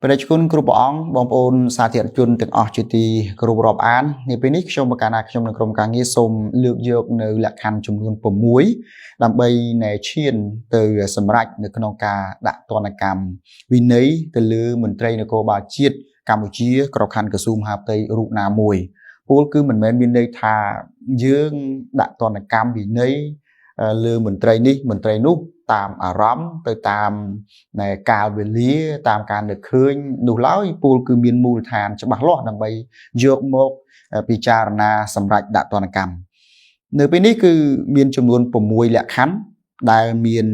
ព្រះគុណគ្រប់ព្រះអង្គបងប្អូនសាធារណជនទាំងអស់ជាទីគោរពរាប់អាននៅពេលនេះខ្ញុំបកណាខ្ញុំនឹងក្រុមការងារសូមលើកយកនៅលក្ខខណ្ឌចំនួន6ដើម្បីឈានទៅសម្រេចនៅក្នុងការដាក់ទណ្ឌកម្មវិន័យទៅលើមន្ត្រីនគរបាលជាតិកម្ពុជាក្របខ័ណ្ឌក្រសួងមហាផ្ទៃរូបណាមួយពលគឺមិនមែនមានន័យថាយើងដាក់ទណ្ឌកម្មវិន័យលើមន្ត្រីនេះមន្ត្រីនោះតាមអារម្មណ៍ទៅតាមកាលវេលាតាមការនឹកឃើញនោះឡើយពលគឺមានមូលដ្ឋានច្បាស់លាស់ដើម្បីយកមកពិចារណាសម្រាប់ដាក់ទណ្ឌកម្មនៅពេលនេះគឺមានចំនួន6លក្ខខណ្ឌដែលមាន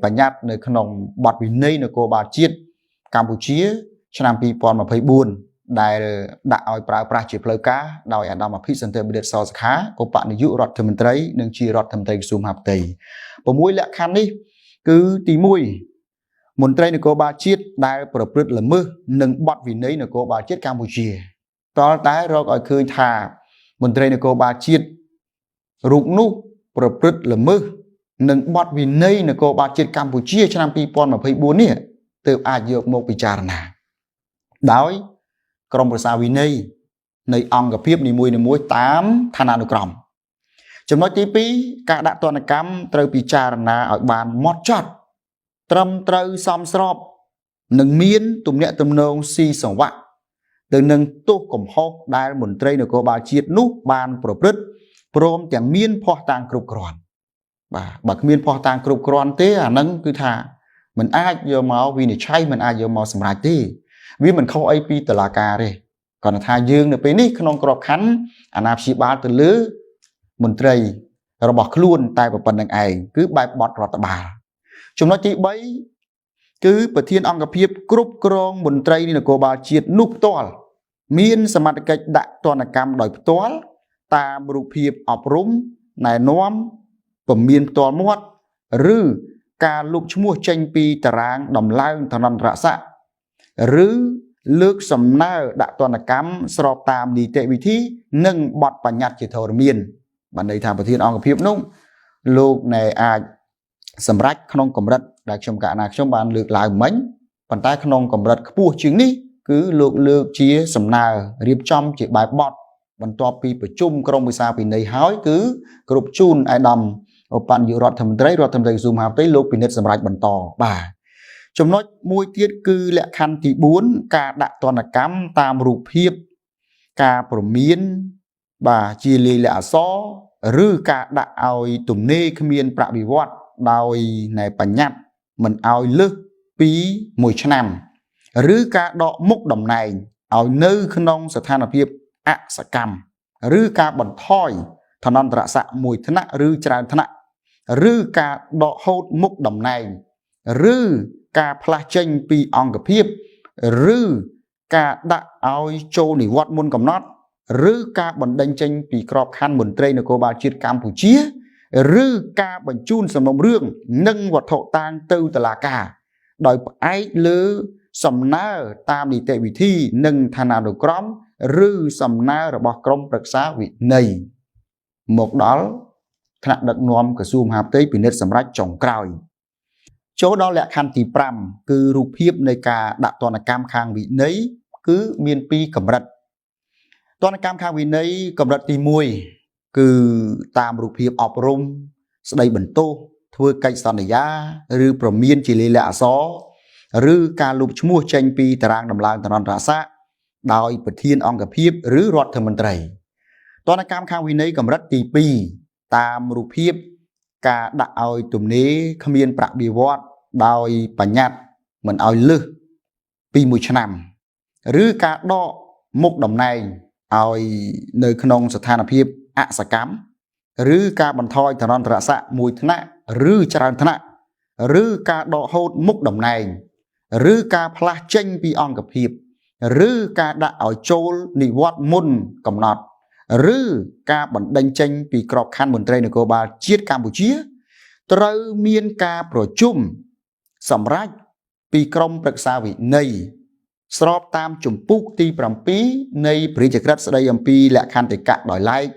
បញ្ញត្តិនៅក្នុងបទវិន័យនគរបាលជាតិកម្ពុជាឆ្នាំ2024ដែលដាក់ឲ្យប្រើប្រាស់ជាផ្លូវការដោយអាដាមអភិសន្តិបណ្ឌិតសសុខាឧបនាយករដ្ឋមន្ត្រីនិងជារដ្ឋមន្ត្រីក្រសួងមហាផ្ទៃ6លក្ខខណ្ឌនេះគឺទី1មន្ត្រីនគរបាលជាតិដែលប្រព្រឹត្តល្មើសនឹងបទវិន័យនគរបាលជាតិកម្ពុជាតើតែរកឲ្យឃើញថាមន្ត្រីនគរបាលជាតិរូបនោះប្រព្រឹត្តល្មើសនឹងបទវិន័យនគរបាលជាតិកម្ពុជាឆ្នាំ2024នេះទើបអាចយកមកពិចារណាដោយក្រមប្រឹក្សាវិន័យនៃអង្គភាពនីមួយៗតាមឋានានុក្រមចំណុចទី2ការដាក់ទណ្ឌកម្មត្រូវពិចារណាឲ្យបានហ្មត់ចត់ត្រឹមត្រូវសមស្របនិងមានទំនាក់ទំនងស៊ីសង្វាក់ទៅនឹងទោសកំហុសដែលមន្ត្រីនគរបាលជាតិនោះបានប្រព្រឹត្តព្រមទាំងមានភស្តុតាងគ្រប់គ្រាន់បាទបើគ្មានភស្តុតាងគ្រប់គ្រាន់ទេអានឹងគឺថាมันអាចយកមកវិនិច្ឆ័យมันអាចយកមកសម្រេចទេវាមិនខុសអីពីតុលាការទេគ្រាន់តែថាយើងនៅពេលនេះក្នុងក្របខ័ណ្ឌអាណាព្យាបាលទៅលើមន្ត្រីរបស់ខ្លួនតែប៉ុណ្្នឹងឯងគឺបែបបទរដ្ឋបាលចំណុចទី3គឺប្រធានអង្គភាពគ្រប់គ្រងមន្ត្រីនគរបាលជាតិនោះផ្ទាល់មានសមត្ថកិច្ចដាក់ទណ្ឌកម្មដោយផ្ទាល់តាមរូបភាពអប់រំណែនាំពមៀនផ្ទាល់មាត់ឬការលុបឈ្មោះចេញពីតារាងដំឡើងឋានន្តរស័ក្តិឬលើកសំណើដាក់ទណ្ឌកម្មស្របតាមនីតិវិធីនិងបទបញ្ញត្តិជាធរមានបានន័យថាប្រធានអង្គភាពនោះលោកអាចសម្រេចក្នុងកម្រិតដែលខ្ញុំបានលើកឡើងមិញប៉ុន្តែក្នុងកម្រិតខ្ពស់ជាងនេះគឺលោកលើកជាសំណើរៀបចំជាបែបបទបន្ទាប់ពីប្រជុំក្រុមវិសាពិន័យហើយគឺគ្រប់ជូនអាដាមឧបនាយករដ្ឋមន្ត្រីក្រសួងមហាផ្ទៃលោកពិនិត្យសម្រេចបន្តបាទចំណុចមួយទៀតគឺលក្ខខណ្ឌទី4ការដាក់ទណ្ឌកម្មតាមរូបភាពការព្រមានបាទជាលាយលក្ខណ៍អក្សរឬការដាក់ឲ្យទំនេរគ្មានប្រាក់បៀវត្សដោយបញ្ញត្តិមិនឲ្យលើសពី1ឆ្នាំឬការដកមុខតំណែងឲ្យនៅក្នុងស្ថានភាពអសកម្មឬការបន្ថយឋានន្តរស័ក្តិមួយថ្នាក់ឬច្រើនថ្នាក់ឬការដកហូតមុខតំណែងឬការផ្លាស់ចេញពីអង្គភាពឬការដាក់ឲ្យចូលនិវត្តន៍មុនកំណត់ឬការបណ្តេញចេញពីក្របខ័ណ្ឌមន្ត្រីនគរបាលជាតិកម្ពុជាឬការបញ្ជូនសំណុំរឿងនិងវត្ថុតាងទៅតុលាការដោយផ្អែកលើសំណើតាមនីតិវិធីនិងឋានានុក្រមឬសំណើរបស់ក្រមប្រឹក្សាវិន័យមកដល់ថ្នាក់ដឹកនាំក្រសួងមហាផ្ទៃពិនិត្យសម្រេចចុងក្រោយចូលដល់លក្ខខណ្ឌទី5គឺរូបភាពនៃការដាក់ទណ្ឌកម្មខាងវិន័យគឺមាន2កម្រិតទណ្ឌកម្មខាងវិន័យកម្រិតទី1គឺតាមរូបភាពអប់រំស្ដីបន្ទោសធ្វើកិច្ចសន្យាឬប្រមានជាលាយលក្ខណ៍អក្សរឬការលុបឈ្មោះចេញពីតារាងដំឡើងឋានន្តរស័ក្តិដោយប្រធានអង្គភាពឬរដ្ឋមន្ត្រីទណ្ឌកម្មខាងវិន័យកម្រិតទី2តាមរូបភាពការដាក់ឲ្យទំនេរគ្មានប្រាក់បៀវត្សដោយបញ្ញត្តិមិនឲ្យលើសពី1ឆ្នាំឬការដកមុខតំណែងឲ្យនៅក្នុងស្ថានភាពអសកម្មឬការបន្ថយឋានន្តរស័ក្តិមួយថ្នាក់ឬច្រើនថ្នាក់ឬការដកហូតមុខតំណែងឬការផ្លាស់ចេញពីអង្គភាពឬការដាក់ឲ្យចូលនិវត្តន៍មុនកំណត់ឬការបណ្តេញចេញពីក្របខ័ណ្ឌមន្ត្រីនគរបាលជាតិកម្ពុជាត្រូវមានការប្រជុំសម្រាប់ពីក្រមប្រឹក្សាវិន័យស្របតាមជំពូកទី7នៃព្រះរាជក្រឹត្យស្តីអំពីលក្ខន្តិកៈដោយឡែក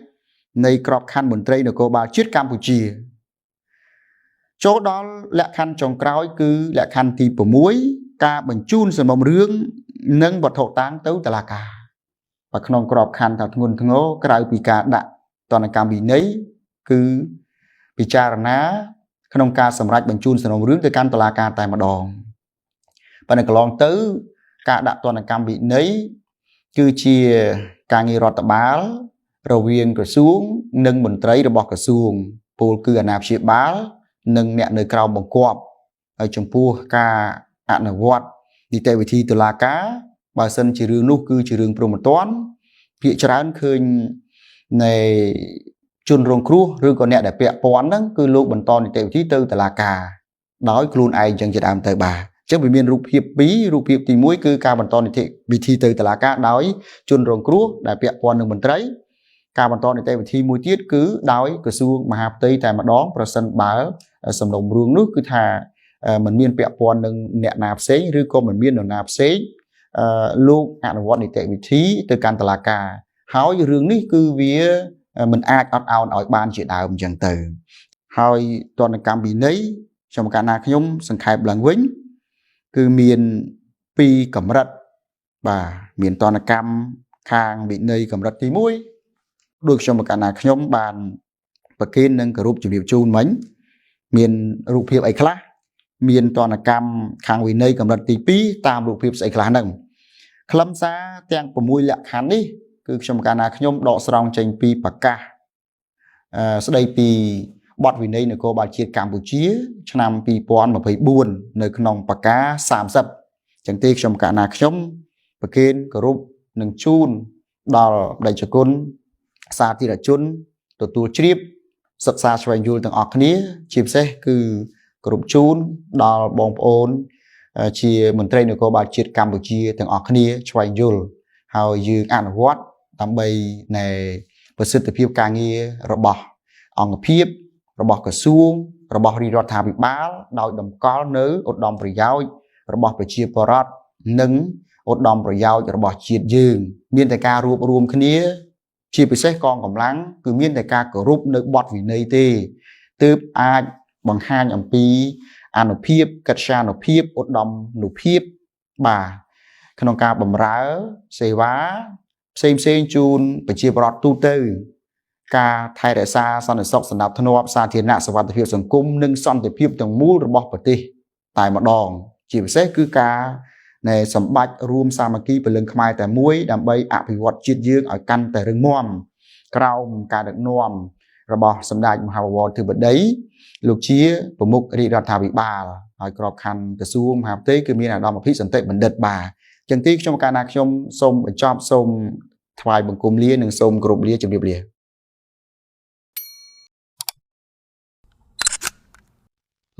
នៃក្របខ័ណ្ឌមន្ត្រីនគរបាលជាតិកម្ពុជាចូលដល់លក្ខខណ្ឌចុងក្រោយគឺលក្ខខណ្ឌទី ការបញ្ជូនសំណុំរឿងនិងវត្ថុតាងទៅតុលាការvà ក្នុងក្របខ័ណ្ឌថាធ្ងន់ធ្ងរក្រៅពីការដាក់ទណ្ឌកម្មវិន័យគឺពិចារណាក្នុងការសម្រេចបញ្ជូនសំណុំរឿងទៅកាន់តុលាការតែម្ដងប៉ុន្តែកន្លងទៅការដាក់ទណ្ឌកម្មវិន័យគឺជាការងាររដ្ឋបាលរវាងក្រសួងនិងមន្ត្រីរបស់ក្រសួងពលគឺអាណាព្យាបាលនិងអ្នកនៅក្រោមបង្គាប់ហើយចំពោះការអនុវត្តនីតិវិធីតុលាការបើសិនជារឿងនោះគឺជារឿងព្រហ្មទណ្ឌភាគច្រើនឃើញនៃជនរងគ្រោះឬក៏អ្នកដែលពាក់ព័ន្ធហ្នឹងគឺលោកបន្តនីតិវិធីទៅតុលាការដោយខ្លួនឯងចឹងជាដើមទៅបាទអញ្ចឹងវាមានរូបភាពពីររូបភាពទី1គឺការបន្តនីតិវិធីទៅតុលាការដោយជនរងគ្រោះដែលពាក់ព័ន្ធនឹងមន្ត្រីការបន្តនីតិវិធីមួយទៀតគឺដោយក្រសួងមហាផ្ទៃតែម្ដងប្រសិនបើសំណុំរឿងនោះគឺថាมันមានពាក់ព័ន្ធនឹងអ្នកណាផ្សេងឬក៏มันមាននរណាផ្សេងលោកអនុវត្តនីតិវិធីទៅកាន់តុលាការហើយរឿងនេះគឺវាមិនអាចអត់ឱនឲ្យបានជាដើមអញ្ចឹងទៅហើយទណ្ឌកម្មវិន័យខ្ញុំកាលណាខ្ញុំសង្ខេបឡើងវិញគឺមាន2កម្រិតបាទមានទណ្ឌកម្មខាងវិន័យកម្រិតទី1ដោយខ្ញុំកាលណាខ្ញុំបានប្រកេននឹងគោរពជម្រាបជូនមិញមានរូបភាពអីខ្លះមានទណ្ឌកម្មខាងវិន័យកម្រិតទី2តាមរូបភាពស្អីខ្លះហ្នឹងខ្លឹមសារទាំង6លក្ខខណ្ឌនេះគឺខ្ញុំកាលណាខ្ញុំដកស្រង់ចេញពីប្រកាសស្ដីពីបទវិន័យនគរបាលជាតិកម្ពុជាឆ្នាំ2024នៅក្នុងប្រកាស30ចឹងទេខ្ញុំកាលណាខ្ញុំប្រកេនគោរពនឹងជូនដល់បដិជគុណសាធារណជនទទួលជ្រាបសិក្សាស្វែងយល់ទាំងអស់គ្នាជាពិសេសគឺគោរពជូនដល់បងប្អូនជាមន្ត្រីនគរបាលជាតិកម្ពុជាទាំងអស់គ្នាស្វែងយល់ហើយយើងអនុវត្តដើម្បីនៃប្រសិទ្ធភាពការងាររបស់អង្គភាពរបស់ក្រសួងរបស់រាជរដ្ឋាភិបាលដោយតម្កល់នៅឧត្តមប្រយោជន៍របស់ប្រជាពលរដ្ឋនិងឧត្តមប្រយោជន៍របស់ជាតិយើងមានតែការរួបរวมគ្នាជាពិសេសកងកម្លាំងគឺមានតែការគោរពនៅបទវិន័យទេទើបអាចបង្ហាញអំពីអនុភាពកិត្យានុភាពឧត្តមនុភាពបាទក្នុងការបម្រើសេវាផ្សេងជូនប្រជាពលរដ្ឋទូទៅការថែរក្សាសន្តិសុខសណ្ដាប់ធ្នាប់សាធារណៈសុវត្ថិភាពសង្គមនិងសន្តិភាពទាំងមូលរបស់ប្រទេសតែម្ដងជាពិសេសគឺការនៃសម្បត្តិរួមសាមគ្គីពលឹងខ្មែរតែមួយដើម្បីអភិវឌ្ឍជាតិយើងឲ្យកាន់តែរឹងមាំក្រោមការដឹកនាំរបស់សម្ដេចមហាបវរធិបតីលោកជាប្រមុខរាជរដ្ឋាភិបាលហើយក្របខ័ណ្ឌក្រសួងមហាផ្ទៃគឺមានអាដាមអភិសន្តិបណ្ឌិតបាទចឹងទីខ្ញុំកាលណាខ្ញុំសូមបញ្ចប់សូមថ្វាយបង្គំលានិងសូមគោរពលាជម្រាបលា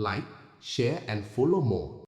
Like, share and follow more